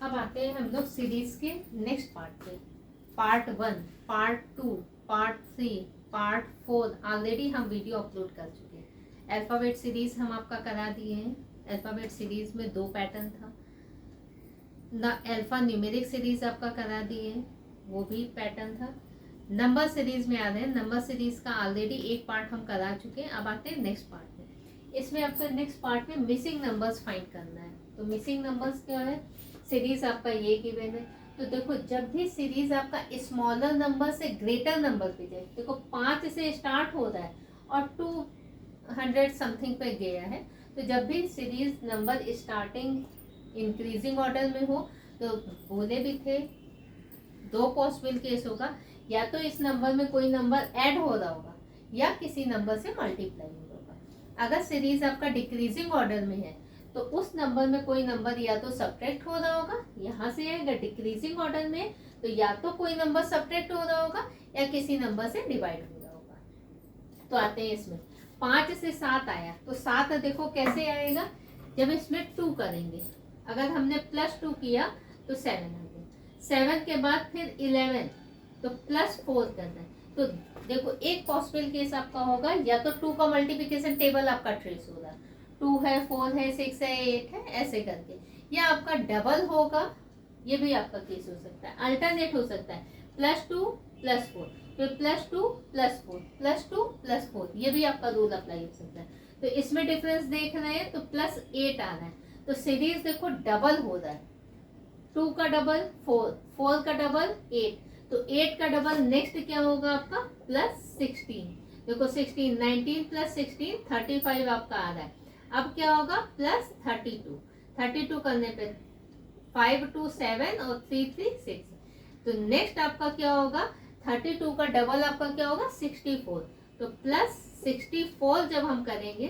अब आते हैं हम लोग सीरीज के नेक्स्ट पार्ट पे। Part 1, part 2, part 3, part 4 already हम वीडियो अपलोड कर चुके हैं। अल्फ़ाबेट सीरीज हम आपका करा दिए हैं। अल्फ़ाबेट सीरीज में 2 पैटर्न था ना। अल्फ़ा न्यूमेरिक सीरीज आपका करा दिए हैं, वो भी पैटर्न था। नंबर सीरीज में आ रहे हैं। नंबर सीरीज का ऑलरेडी एक पार्ट हम करा चुके हैं। अब आते हैं नेक्स्ट पार्ट में। इसमें आपका नेक्स्ट पार्ट में मिसिंग नंबर्स फाइंड करना है। तो मिसिंग नंबर्स क्या है, सीरीज आपका ये गिवन है। तो देखो, जब भी सीरीज आपका स्मॉलर नंबर से ग्रेटर नंबर पे जाए, देखो 5 से स्टार्ट हो रहा है और 200 समथिंग पे गया है, तो जब भी series number starting increasing order में हो, तो बोले भी थे 2 पॉसिबल केस होगा, या तो इस नंबर में कोई नंबर ऐड हो रहा होगा या किसी नंबर से मल्टीप्लाई हो रहा होगा। अगर सीरीज आपका डिक्रीजिंग ऑर्डर में है तो उस नंबर में कोई नंबर या तो सब्ट्रैक्ट हो रहा होगा, यहाँ से आएगा। डिक्रीजिंग ऑर्डर में तो या तो कोई नंबर सब्ट्रैक्ट हो रहा होगा या किसी नंबर से डिवाइड हो रहा होगा। तो आते हैं इसमें 5 से 7 आया, तो 7 देखो कैसे आएगा, जब इसमें 2 करेंगे। अगर हमने +2 किया तो 7 आ गया। 7 के बाद फिर 11, तो +4 करना है। तो देखो एक पॉसिबल केस आपका होगा, या तो 2 का मल्टीप्लिकेशन टेबल आपका ट्रेस होगा, 2 है, 4 है, 6 है, 8 है, ऐसे करके, या आपका डबल होगा। ये भी आपका केस हो सकता है, अल्टरनेट हो सकता है, +2 +4, फिर +2 +4 +2 +4, ये भी आपका रूल अप्लाई हो सकता है। तो इसमें डिफरेंस देख रहे हैं तो +8 आ रहा है। तो सीरीज देखो डबल हो रहा है, 2 का डबल 4, 4 का डबल 8, तो 8 का डबल नेक्स्ट क्या होगा आपका +16। देखो 16, 19 + 16 35 आपका आ रहा है। अब क्या होगा +32, 32 करने पे 5 2 7 और 3 3 6। तो नेक्स्ट आपका क्या होगा, 32 का डबल आपका क्या होगा 64। तो +64 जब हम करेंगे,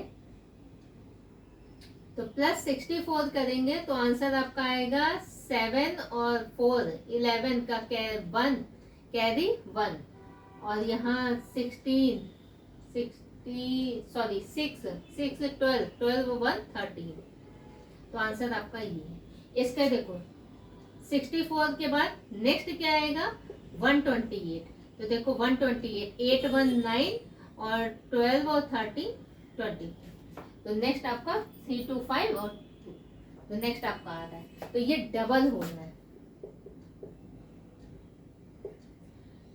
तो +64 करेंगे तो आंसर आपका आएगा 7 और 4 11 का 1 कैरी 1, और यहाँ 16 सॉरी 6 6 12 12 1 13। तो आंसर आपका ये है। इसका देखो 64 के बाद नेक्स्ट क्या आएगा 128। तो देखो 128, 8 1 9 और 12 और 13 20। तो नेक्स्ट आपका 3 2 5 और 2। तो नेक्स्ट आपका आ रहा है, तो ये डबल हो रहा है।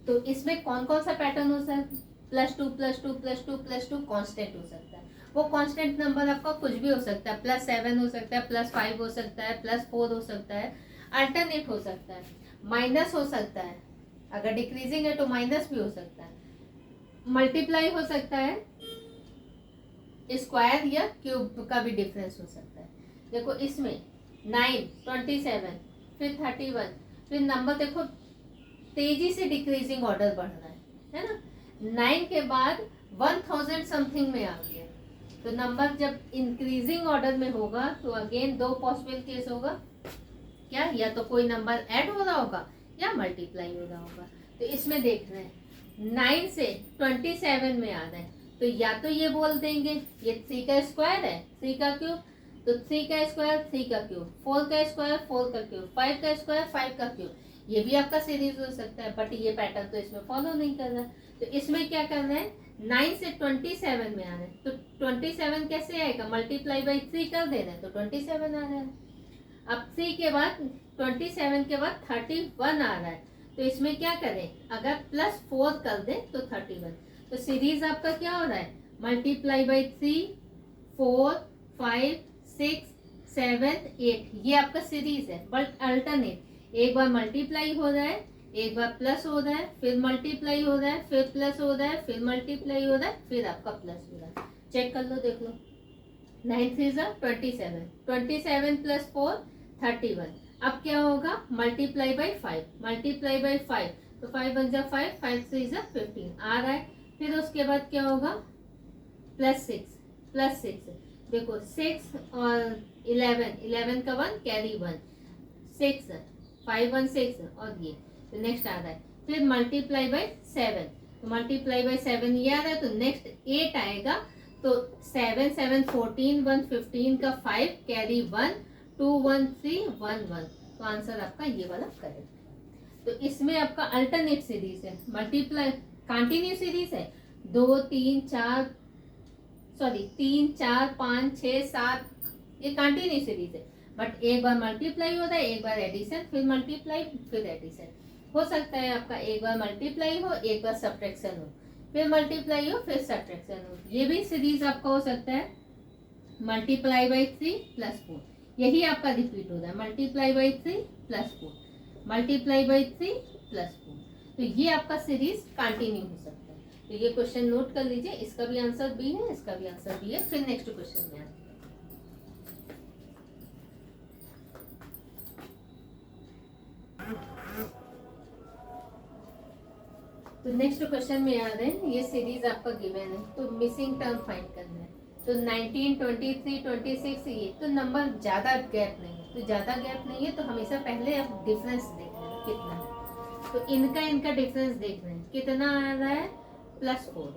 तो इसमें कौन कौन सा पैटर्न हो सकता है, +2 +2 +2 +2 कांस्टेंट हो सकता है। वो कांस्टेंट नंबर आपका कुछ भी हो सकता है, +7 हो सकता है, +5 हो सकता है, +4 हो सकता है, अल्टरनेट हो सकता है, माइनस हो सकता है, अगर डिक्रीजिंग है तो माइनस भी हो सकता है, मल्टीप्लाई हो सकता है, स्क्वायर या क्यूब का भी डिफरेंस हो सकता है। देखो इसमें 9 27 फिर 31, फिर नंबर देखो तेजी से डिक्रीजिंग ऑर्डर बढ़ रहा है ना। 9 के बाद 1000 समथिंग में आ गया। तो नंबर जब इंक्रीजिंग ऑर्डर में होगा तो अगेन 2 पॉसिबल केस होगा, क्या, या तो कोई नंबर ऐड हो रहा होगा या मल्टीप्लाई हो रहा होगा। तो इसमें देख रहे हैं 9 से 27 में आ रहा है, तो या तो ये बोल देंगे ये 3 का स्क्वायर है, 3 का क्यूब, तो 3 का स्क्वायर 3 का क्यूब, 4 का स्क्वायर 4 का क्यूब, 5 का स्क्वायर 5 का क्यूब। ये भी आपका सीरीज हो सकता है, बट ये पैटर्न तो इसमें फॉलो नहीं कर रहा है। तो इसमें क्या करना है, 9 से 27 में आ रहा है, तो 27 कैसे आएगा, मल्टीप्लाई बाई 3 कर देना है, तो 27 आ रहा है। अब 3 के बाद 27 के बाद 31 आ रहा है, तो इसमें क्या करें, अगर +4 कर दें तो 31। तो सीरीज आपका क्या हो रहा है, मल्टीप्लाई बाई 3 4 5 6 7 8, ये आपका सीरीज है। बट अल्टरनेट, एक बार मल्टीप्लाई हो रहा है, एक बार प्लस हो रहा है, फिर मल्टीप्लाई हो रहा है, फिर प्लस हो रहा है, फिर मल्टीप्लाई हो रहा है, फिर आपका प्लस हो रहा है। चेक कर लो, देख लो, 9 3 27, 27 + 4 31। अब क्या होगा, मल्टीप्लाई बाई 5, मल्टीप्लाई बाई 5, तो 5 1 5 5 3 15 आ रहा है। फिर उसके बाद क्या होगा, +6 देखो 6 और 11 का 1 कैरी 1, 6 5 1 6 और ये, तो नेक्स्ट आ रहा है। फिर मल्टीप्लाई बाई 7, तो मल्टीप्लाई बाई 7 ये आ रहा है, तो नेक्स्ट 8 आएगा। तो 7 7 14 1 15 का 5 कैरी 1 2 1 3 1 1, तो आंसर आपका ये वाला करेक्ट है। तो इसमें आपका अल्टरनेट सीरीज है, मल्टीप्लाई कंटिन्यू सीरीज है, 2 3 4 3 4 5 6 7, ये कंटिन्यू सीरीज है। बट एक बार मल्टीप्लाई होता है, एक बार एडिशन, फिर मल्टीप्लाई, फिर एडिशन। हो सकता है आपका एक बार मल्टीप्लाई हो, एक बार सब्ट्रैक्शन हो, फिर मल्टीप्लाई हो, फिर सब्ट्रैक्शन हो। ये भी सीरीज आपका हो सकता है मल्टीप्लाई बाई 3 प्लस 4, यही आपका रिपीट होता है, multiply by 3 plus 4, multiply by 3 plus 4। तो ये आपका सीरीज कंटिन्यू हो सकता है। तो ये क्वेश्चन नोट कर लीजिए, इसका भी आंसर बी है, इसका भी आंसर बी है। फिर नेक्स्ट क्वेश्चन में आते हैं। तो नेक्स्ट क्वेश्चन में आ रहे हैं, ये सीरीज आपका गिवन है, तो मिसिंग टर्म फाइंड करना है। तो 19 23 26, ये तो नंबर ज्यादा गैप नहीं है, तो ज्यादा गैप नहीं है तो हमेशा पहले अब डिफरेंस देखना है कितना है। तो इनका डिफरेंस देख रहे हैं, कितना आ रहा है +4,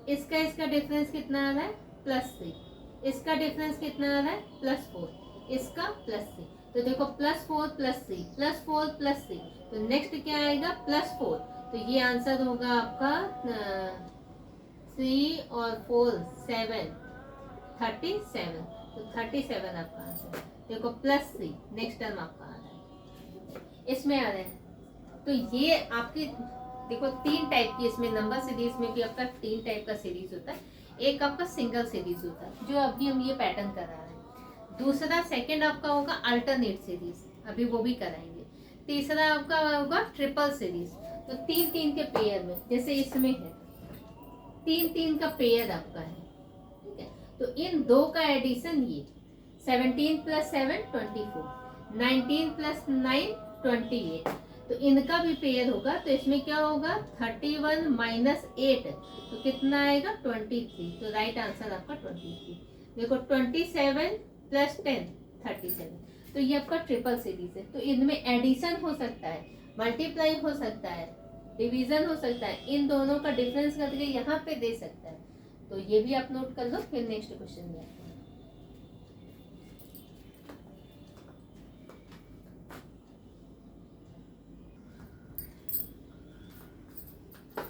इसका डिफरेंस कितना आ रहा है +3, इसका डिफरेंस कितना आ रहा है +4, इसका +3। तो देखो +4 +3 +4 +3, तो नेक्स्ट क्या आएगा +4। तो ये आंसर होगा आपका 3 और 4 7 37। तो 37 आपका आंसर। देखो +3 नेक्स्ट टर्म आपका आ रहा है, इसमें आ रहा है। तो ये आपकी देखो 3 टाइप की इसमें नंबर सीरीज में भी आपका 3 टाइप का सीरीज होता है। एक आपका सिंगल सीरीज होता है जो अभी हम ये पैटर्न करा रहे हैं। दूसरा सेकंड आपका होगा अल्टरनेट सीरीज, अभी वो भी कराएंगे। तीसरा आपका होगा ट्रिपल सीरीज, तो 3 के पेयर में, जैसे इसमें है 3 का पेयर आपका है, ठीक है। तो इन 2 का एडिशन ये 17 + 7 24, 19 + 9 28, तो इनका भी पेयर होगा। तो इसमें क्या होगा 31 - 8, तो कितना आएगा 23। तो राइट आंसर आपका 23। देखो 27 + 10 37, तो ये आपका ट्रिपल सीरीज है। तो इनमें एडिशन हो सकता है, मल्टीप्लाई हो सकता है, डिवीजन हो सकता है, इन दोनों का डिफरेंस करके यहाँ पे दे सकता है। तो ये भी आप नोट कर लो। फिर नेक्स्ट क्वेश्चन में आते हैं।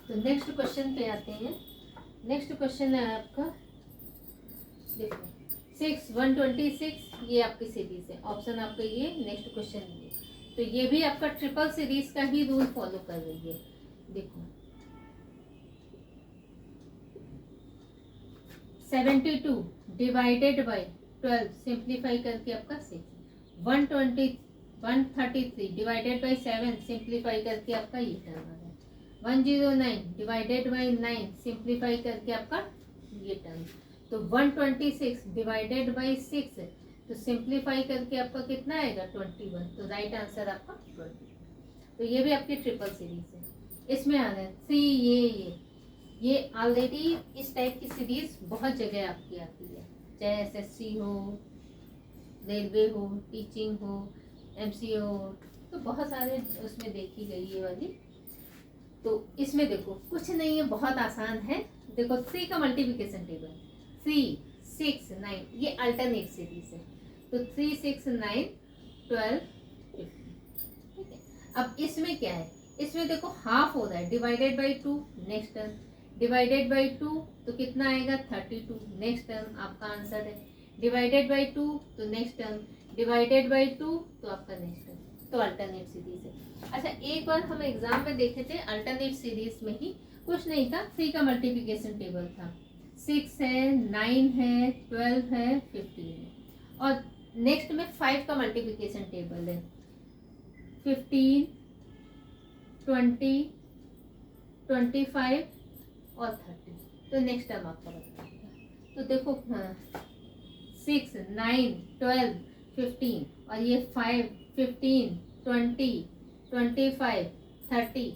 तो नेक्स्ट क्वेश्चन पे आते हैं। नेक्स्ट क्वेश्चन है आपका, देखो 6 126, ये आपकी सीरीज है। ऑप्शन आपका ये, नेक्स्ट क्वेश्चन ये। तो ये भी आपका ट्रिपल सीरीज का ही रूल फॉलो कर रही है। देखो 72 डिवाइडेड बाय 12 सिंप्लीफाई करके आपका 6, 133 डिवाइडेड बाय 7 सिंप्लीफाई करके आपका ये टर्म आ रहा है, 109 डिवाइडेड बाय 9 सिंप्लीफाई करके आपका ये टर्म। तो 126 डिवाइडेड बाय 6, तो सिंप्लीफाई करके आपका कितना आएगा 21। तो राइट आंसर आपका 20। तो ये भी आपकी ट्रिपल सीरीज है। इसमें आ रहा है 3, ये ऑलरेडी इस टाइप की सीरीज बहुत जगह आपकी आती है, चाहे SSC हो, रेलवे हो, टीचिंग हो, MCA हो, तो बहुत सारे उसमें देखी गई ये वाली। तो इसमें देखो कुछ नहीं है, बहुत आसान है। देखो 3 का मल्टीप्लिकेशन टेबल 3 6 9, ये अल्टरनेट सीरीज है। तो 3 6 9 12 15, ठीक है। अब इसमें क्या है, इसमें देखो हाफ हो रहा है, divided by 2 next term, divided by 2 तो कितना आएगा 32 नेक्स्ट टर्म आपका आंसर है। डिवाइडेड बाई 2 तो नेक्स्ट टर्म, डिवाइडेड बाई 2 तो आपका नेक्स्ट टर्म। तो अल्टरनेट सीरीज है। अच्छा एक बार हम एग्जाम में देखे थे, अल्टरनेट सीरीज में ही कुछ नहीं था, 3 का मल्टीप्लिकेशन टेबल था, 6 है 9 है 12 है 15 है, और नेक्स्ट में 5 का मल्टीप्लिकेशन टेबल है, 15 20 25 और 30। तो नेक्स्ट टाइम आपका बताइएगा। तो देखो 6 9 12 15 और ये 5 15 20 25 30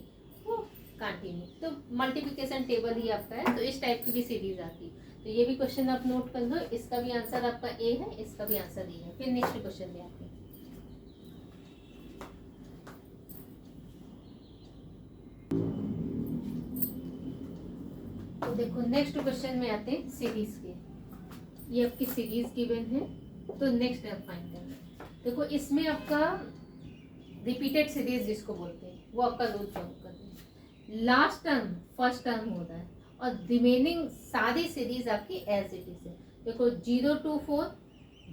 कंटिन्यू। तो मल्टीप्लिकेशन टेबल ही आपका है। तो इस टाइप की भी सीरीज आती है। तो ये भी क्वेश्चन आप नोट कर लो, इसका भी आंसर आपका ए है, इसका भी आंसर ए है। फिर नेक्स्ट क्वेश्चन में आते हैं। तो देखो नेक्स्ट क्वेश्चन में आते हैं सीरीज के। ये आपकी सीरीज गिवन है, तो नेक्स्ट आप फाइंड करना। देखो इसमें आपका रिपीटेड सीरीज जिसको बोलते हैं, वो आपका रूल फॉलो करते हैं। लास्ट टर्म फर्स्ट टर्म होता है और रिमेनिंग सारी सीरीज आपकी एज इट इज है। देखो 0 to 4,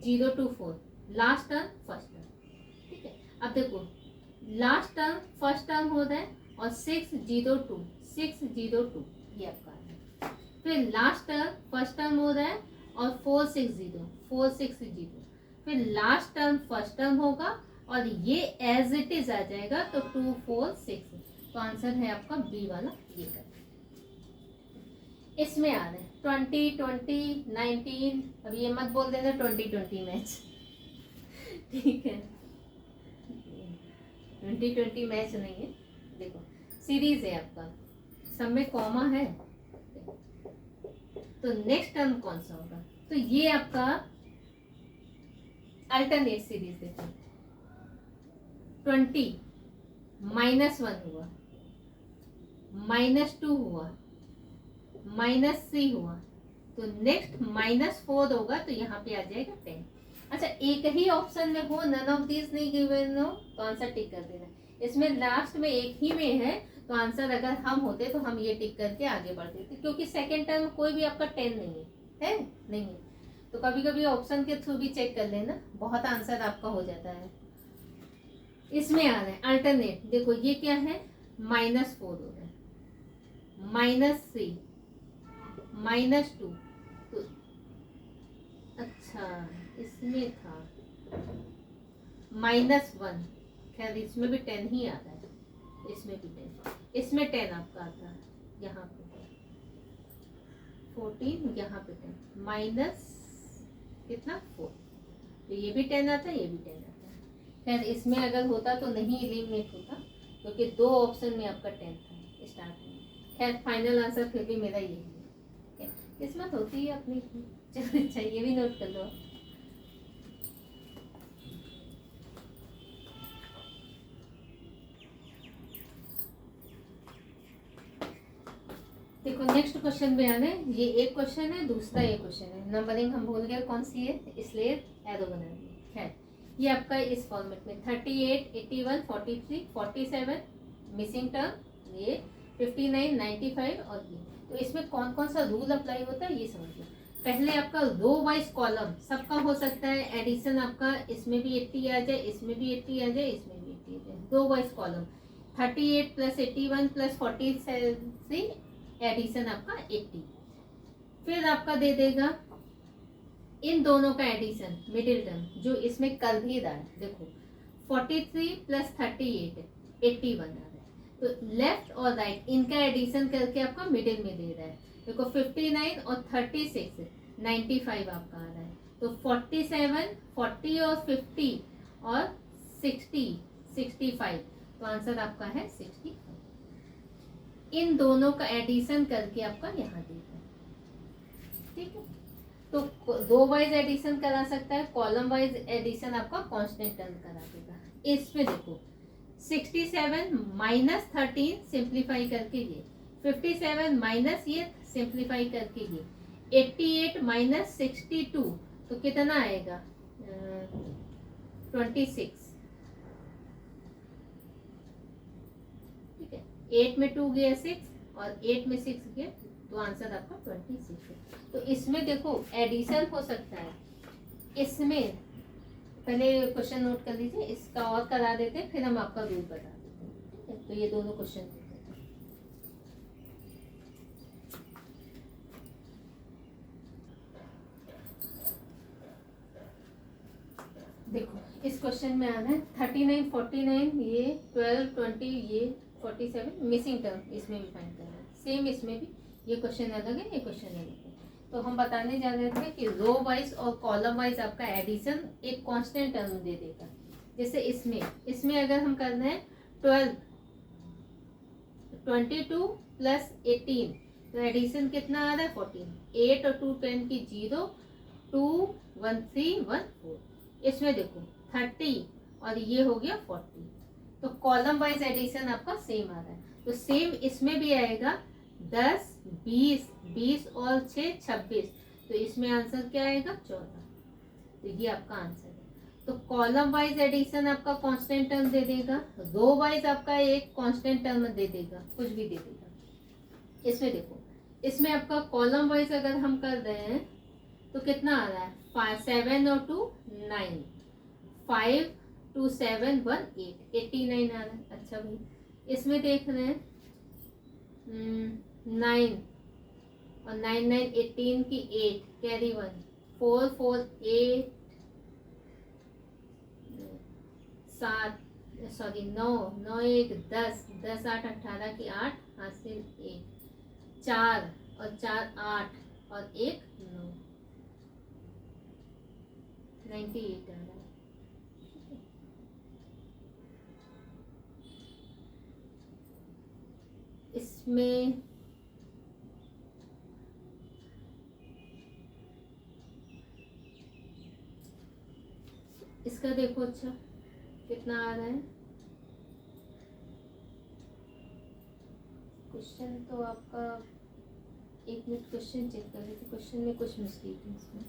0 to 4 last term first term, ठीक है। अब देखो लास्ट टर्म फर्स्ट टर्म होता है और 602 602 ये आपका है। फिर लास्ट टर्म फर्स्ट टर्म हो रहा है और 460 460, फिर लास्ट टर्म फर्स्ट टर्म होगा और ये एज इट इज आ जाएगा तो 246। तो आंसर है आपका बी वाला ये कर। इसमें आ रहे हैं 20 20 19, अब ये मत बोल देना 2020 मैच, ठीक है 2020 मैच नहीं है। देखो सीरीज है आपका, सब में कॉमा है, तो नेक्स्ट टर्म कौन सा होगा? तो ये आपका अल्टरनेट सीरीज देखो 20 -1 हुआ, -2 हुआ, -3 हुआ, तो नेक्स्ट -4 होगा तो यहाँ पे आ जाएगा 10। अच्छा एक ही ऑप्शन में हो, नन ऑफ दीज नहीं गिवन हो, तो आंसर टिक कर देना। इसमें लास्ट में एक ही में है तो आंसर अगर हम होते तो हम ये टिक करके आगे बढ़ देते, क्योंकि सेकेंड टर्म कोई भी आपका 10 नहीं है नहीं है। तो कभी कभी ऑप्शन के थ्रू भी चेक कर लेना, बहुत आंसर आपका हो जाता है। इसमें आ रहा है अल्टरनेट, देखो ये क्या है -4 हो रहा है, -3 -2, तो अच्छा इसमें था -1, खैर इसमें भी 10 ही आता है, इसमें भी 10, इसमें 10 आपका आता है, यहाँ पे 14, यहाँ पे 10 माइनस कितना 4, तो ये भी 10 आता है, ये भी 10 आता है। खैर इसमें अगर होता तो नहीं एलिमिनेट होता, क्योंकि दो ऑप्शन में आपका 10 था स्टार्ट में। खैर फाइनल आंसर फिर भी मेरा यही है, किस्मत होती है अपनी। चलो अच्छा ये भी नोट कर लो। देखो नेक्स्ट क्वेश्चन में आने, ये एक क्वेश्चन है, दूसरा एक क्वेश्चन है। नंबरिंग हम भूल गए कौन सी है, इसलिए एरो बना दिया। खैर ये आपका इस फॉर्मेट में 38 81 43 47 मिसिंग टर्म, ये 59 95 और ये, तो इसमें कौन कौन सा रूल अप्लाई होता है ये समझिए। पहले आपका रो वाइज कॉलम सबका हो सकता है एडिशन, आपका इसमें भी 80 आ जाए, इसमें भी 80 आ जाए, इसमें भी 80 आ जाए। रो वाइज कॉलम 38 + 81 + 47 एडिशन आपका 80। फिर आपका दे देगा इन दोनों का एडिशन मिडिल टर्म, जो इसमें कर भी रहा है। देखो 43 + 38 81 आ रहा है, तो लेफ्ट और राइट इनका एडिशन करके आपका मिडिल में दे रहा है। देखो 59 और 36 95 आपका आ रहा है, तो 47 40 और 50 और 60 65, तो आंसर आपका है 65। इन दोनों का एडिशन करके आपका यहाँ देगा, ठीक है। तो रो वाइज एडिशन करा सकता है, कॉलम वाइज एडिशन आपका कांस्टेंट टर्म करा देगा। इसमें देखो 67 - 13 सिंप्लीफाई करके ये, 57 माइनस ये सिंप्लीफाई करके ये, 88 - 62 तो कितना आएगा 26, ठीक है। 8 में 2 गया 6 और 8 में 6 गया, तो आंसर आपका 26 है। तो इसमें देखो एडिशन हो सकता है, इसमें पहले क्वेश्चन नोट कर लीजिए, इसका और करा देते हैं फिर हम आपका रूल बता देते हैं, ठीक है। तो ये दोनों क्वेश्चन देखो, इस क्वेश्चन में आना है 39 49 ये 12 20 ये 47 मिसिंग टर्म इसमें भी फाइंड करना है। सेम इसमें भी ये क्वेश्चन अलग है, ये क्वेश्चन अलग है। तो हम बताने जा रहे थे कि रो वाइज और कॉलम वाइज आपका एडिशन एक कांस्टेंट टर्म दे देगा। जैसे इसमें अगर हम करना है 12 22 + 18, तो एडिशन कितना आ रहा है 14, 8 और 2 10 की 0 2 1 3 1 4। इसमें देखो 30 और ये हो गया 40, तो कॉलम वाइज एडिशन आपका सेम आ रहा है। तो सेम इसमें भी आएगा 10 20 20 और 6 26, तो इसमें आंसर क्या आएगा 14। तो ये आपका आंसर है। तो कॉलम वाइज एडिशन आपका कांस्टेंट टर्म दे देगा, रो वाइज आपका एक कांस्टेंट टर्म दे देगा, कुछ भी दे देगा। इसमें देखो, इसमें आपका कॉलम वाइज अगर हम कर रहे हैं तो कितना आ रहा है, 7 और 2 9, 5 2 7 1 8, 89 आ रहा है। अच्छा भाई, इसमें देख रहे हैं 9 और 9 9 18 की 8 कैरी 1, 4 4 8 7 सॉरी 9 9 1 10 10 8 18 की 8 हासिल 1, 4 और 4 8 और 1 9, 98 आ रहा है। इसमें इसका देखो, अच्छा कितना आ रहा है। क्वेश्चन तो आपका, एक मिनट क्वेश्चन चेक कर रहे थे, क्वेश्चन में कुछ मिस्टेक है इसमें।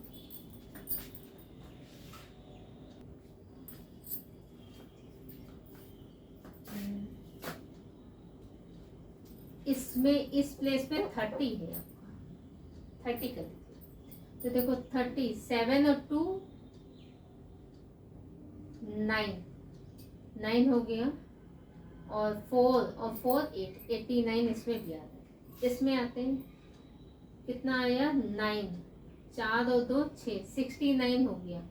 इसमें इस प्लेस पे 30 है आपका, 30 कर दीजिए। तो देखो 30, 7 और 2 9 हो गया, और 4 8, 89 इसमें भी आ रहा है। इसमें आते हैं, कितना आया 9, 4 और 2 6, 69 हो गया।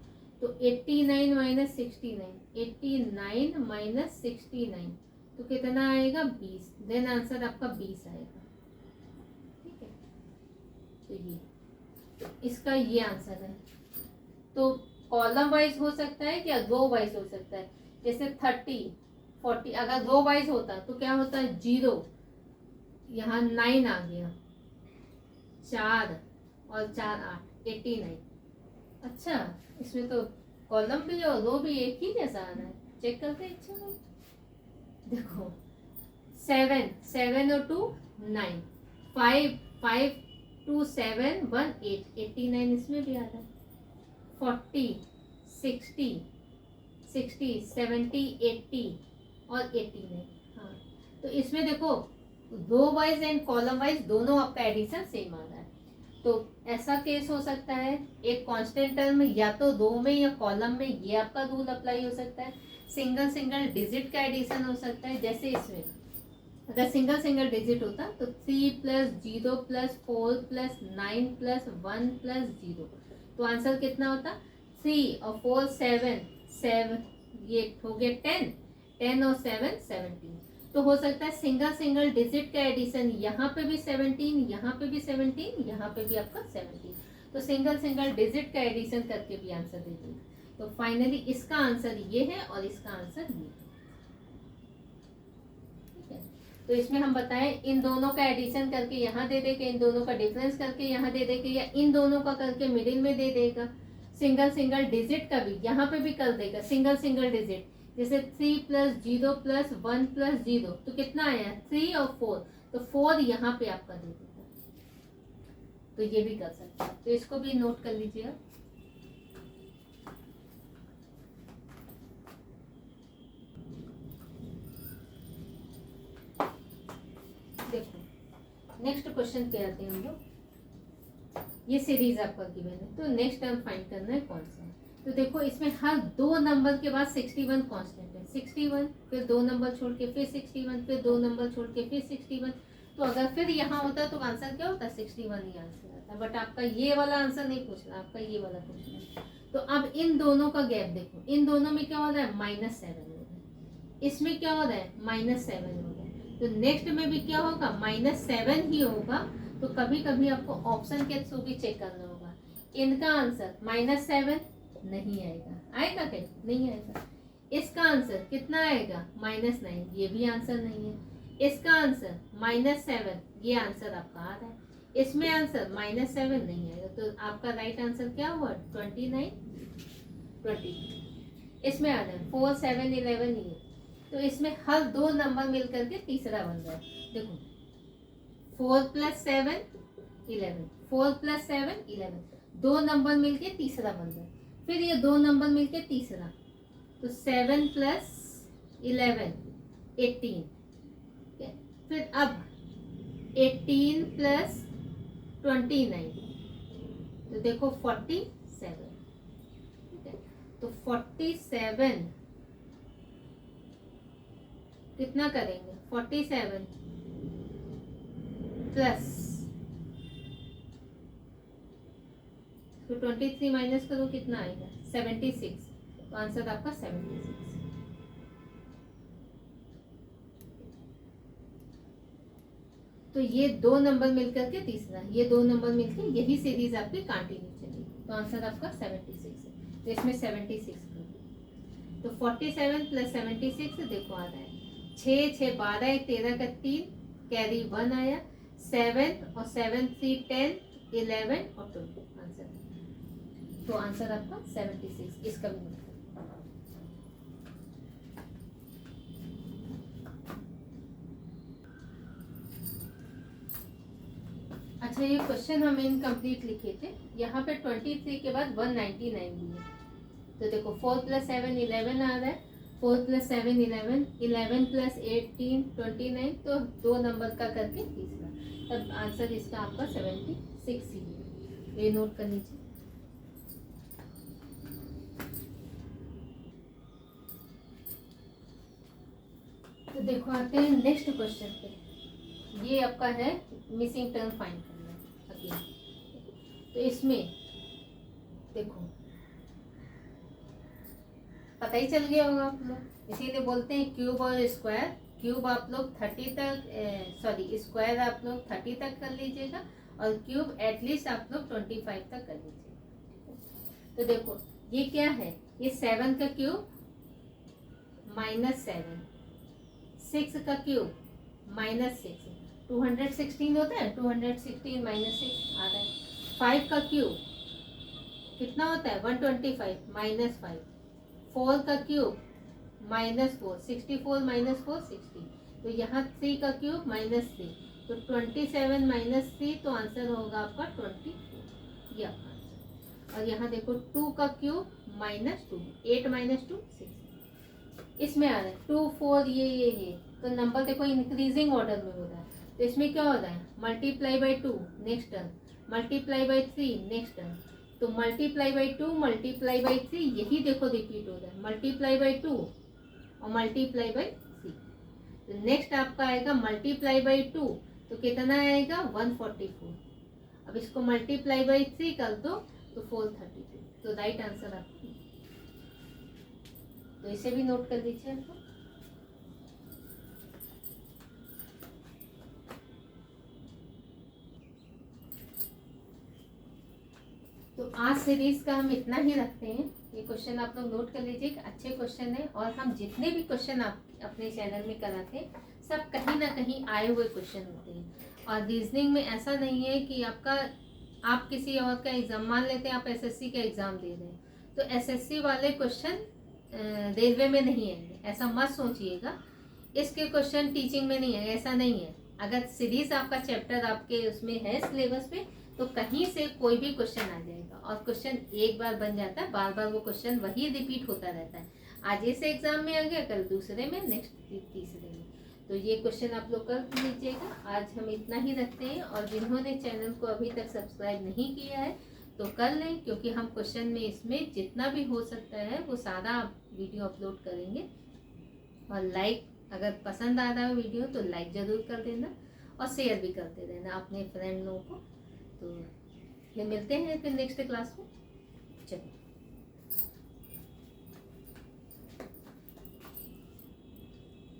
तो 89 माइनस 69, 89 माइनस 69 तो कितना आएगा 20। देन आंसर आपका 20 आएगा। ठीक है, तो ये, तो इसका ये आंसर है। तो कॉलम वाइज हो सकता है या रो वाइज हो सकता है। जैसे 30 40 अगर रो वाइज होता तो क्या होता है, 0 यहाँ 9 आ गया, 4 और 4 8, 89। अच्छा, इसमें तो कॉलम भी और रो भी एक ही जैसा आ रहा है, चेक करते हैं। अच्छा भाई देखो, 7 और 2 9, 5 5 2 7 1 8, 89 इसमें भी आ रहा है। 40 60 60 70 80 और 89। हाँ, तो इसमें देखो row wise and column wise दोनों आपका एडिशन सेम आ रहा है। तो ऐसा केस हो सकता है, एक कांस्टेंट टर्म या तो रो में या कॉलम में, ये आपका रूल अप्लाई हो सकता है। सिंगल डिजिट का एडिशन हो सकता है, जैसे इसमें अगर सिंगल डिजिट होता तो 3 plus 0 plus 4 plus 9 plus 1 plus 0, तो आंसर कितना होता, 3 और 4 7, ये हो गया 10, 10 और 7 17। तो हो सकता है सिंगल डिजिट का एडिशन, यहाँ पे भी 17, यहाँ पे भी 17, यहाँ पे भी आपका 17। तो सिंगल डिजिट का एडिशन करके भी आंसर दे देंगे। तो फाइनली इसका आंसर ये है और इसका आंसर ये है। ठीक है, तो इसमें हम बताएं इन दोनों का एडिशन करके यहाँ दे देगा, इन दोनों का डिफरेंस करके यहाँ दे देगा, या इन दोनों का करके मिडिल में दे देगा। सिंगल डिजिट का भी यहाँ पे भी कर देगा, सिंगल डिजिट, जैसे 3 प्लस 0 प्लस 1 प्लस 0, तो कितना आया 3 और 4, तो 4 यहाँ पे आपका दे देगा। तो ये भी कर सकते हैं, तो इसको भी नोट कर लीजिए। देखो नेक्स्ट क्वेश्चन पे आते हैं हम लोग। ये सीरीज आपका गिवन है, तो नेक्स्ट टर्म फाइंड करना है कौन सा है। तो देखो इसमें हर 2 नंबर के बाद 61 कांस्टेंट है, 61 फिर 2 नंबर छोड़ के फिर 61 फिर 2 नंबर छोड़ के फिर 61। तो अगर फिर यहाँ होता तो आंसर क्या होता, 61 ही आंसर आता। बट आपका ये वाला आंसर नहीं पूछना, आपका ये वाला पूछना है। तो अब इन दोनों का गैप देखो, इन दोनों में क्या हो रहा है, -7 हो रहा है। इसमें क्या हो रहा है, -7 हो रहा है। तो नेक्स्ट में भी क्या होगा, -7 ही होगा। तो कभी कभी आपको ऑप्शन के थ्रू भी चेक करना होगा। इनका आंसर -7 नहीं आएगा, आएगा क्या, नहीं आएगा। इसका आंसर कितना आएगा, -9, ये भी आंसर नहीं है। इसका आंसर -7, ये आंसर आपका आ रहा है। इसमें आंसर -7 नहीं आएगा। तो आपका राइट आंसर क्या हुआ, 29 20। इसमें आ जाए 4 7 11 ये। तो इसमें हर 2 नंबर मिलकर के तीसरा बन रहा है। देखो 4 + 7 11, 4 + 7 11, 2 नंबर मिलके तीसरा बन रहा है। फिर ये 2 नंबर मिलके तीसरा, तो 7 प्लस 11 18। फिर अब 18 प्लस 29, तो देखो 47। ठीक है, तो 47 कितना करेंगे, 47 प्लस, तो 23 माइनस करो कितना आएगा, 76। तो आंसर आपका 76। तो ये दो नंबर मिलकर के तीसरा, ये दो नंबर मिलकर यही सीरीज आपकी कंटिन्यू चलेगी। तो आंसर आपका 76 है। तो इसमें 76 कर, तो 47 प्लस 76 देखो आ रहा है 6 6 12 1 13 का 3 कैरी 1 आया, 7 और 7 3 10 11 और 2 आंसर। तो आंसर आपका 76 इसका भी मतलब। अच्छा, ये क्वेश्चन हम इनकम्प्लीट लिखे थे, यहाँ पे 23 के बाद 199 भी है। तो देखो 4 प्लस 7 11 आ रहा है, 4 प्लस 7 11, 11 प्लस 18 29, तो दो नंबर का करके तीसरा, तब आंसर इसका आपका 76 ही है। ये नोट कर लीजिए। तो देखो आते हैं नेक्स्ट क्वेश्चन पे। ये आपका है मिसिंग टर्म फाइंड करना अगेन। तो इसमें देखो पता ही चल गया होगा आप लोग, इसीलिए बोलते हैं क्यूब और स्क्वायर। क्यूब आप लोग 30 तक, सॉरी स्क्वायर आप लोग 30 तक कर लीजिएगा, और क्यूब एटलीस्ट आप लोग 25 तक कर लीजिएगा। तो देखो ये क्या है, ये 7 का क्यूब -7, 6 का क्यूब -6, 216 होता है, 216 -6 आ रहा है। 5 का क्यूब कितना होता है, 125 -5, 4 का क्यूब -4, 64 -4 60, तो यहाँ 3 का क्यूब -3, तो 27 -3, तो आंसर होगा आपका 24, ये आपका आंसर। और यहाँ देखो 2 का क्यूब -2, 8 -2 6, इसमें आ रहा है 2 4 ये, तो नंबर देखो इंक्रीजिंग ऑर्डर में हो रहा है। तो इसमें क्या हो रहा है, multiply by 2 next term, multiply by 3 next term, तो मल्टीप्लाई बाई 2 मल्टीप्लाई बाई 3 यही देखो रिपीट हो रहा है, मल्टीप्लाई बाई 2 और मल्टीप्लाई बाई 3। तो नेक्स्ट आपका आएगा मल्टीप्लाई बाई 2, तो कितना आएगा 144। अब इसको मल्टीप्लाई बाई 3 कर दो तो 432, तो राइट आंसर आपका। तो इसे भी नोट कर दीजिए आपको। तो आज सीरीज का हम इतना ही रखते हैं। ये क्वेश्चन आप लोग नोट कर लीजिए, अच्छे क्वेश्चन है, और हम जितने भी क्वेश्चन आप अपने चैनल में कराते हैं सब कहीं ना कहीं आए हुए क्वेश्चन होते हैं। और रीजनिंग में ऐसा नहीं है कि आप किसी और का एग्जाम, मान लेते हैं आप एसएससी का एग्जाम दे रहे हैं, तो एसएससी वाले क्वेश्चन रेलवे में नहीं आएंगे, ऐसा मत सोचिएगा। इसके क्वेश्चन टीचिंग में नहीं आएंगे, ऐसा नहीं है। अगर सीरीज आपका चैप्टर आपके उसमें है सिलेबस पे, तो कहीं से कोई भी क्वेश्चन आ जाएगा, और क्वेश्चन एक बार बन जाता है, बार बार वो क्वेश्चन वही रिपीट होता रहता है। आज इस एग्जाम में आ गया, कल दूसरे में, नेक्स्ट तीसरे में। तो ये क्वेश्चन आप लोग कर लीजिएगा। आज हम इतना ही रखते हैं, और जिन्होंने चैनल को अभी तक सब्सक्राइब नहीं किया है तो कर लें, क्योंकि हम क्वेश्चन में इसमें जितना भी हो सकता है वो सारा वीडियो अपलोड करेंगे। और लाइक, अगर पसंद आ रहा है वीडियो तो लाइक ज़रूर कर देना, और शेयर भी करते रहना अपने फ्रेंड लोगों को। तो फिर मिलते हैं फिर नेक्स्ट क्लास में। चलो।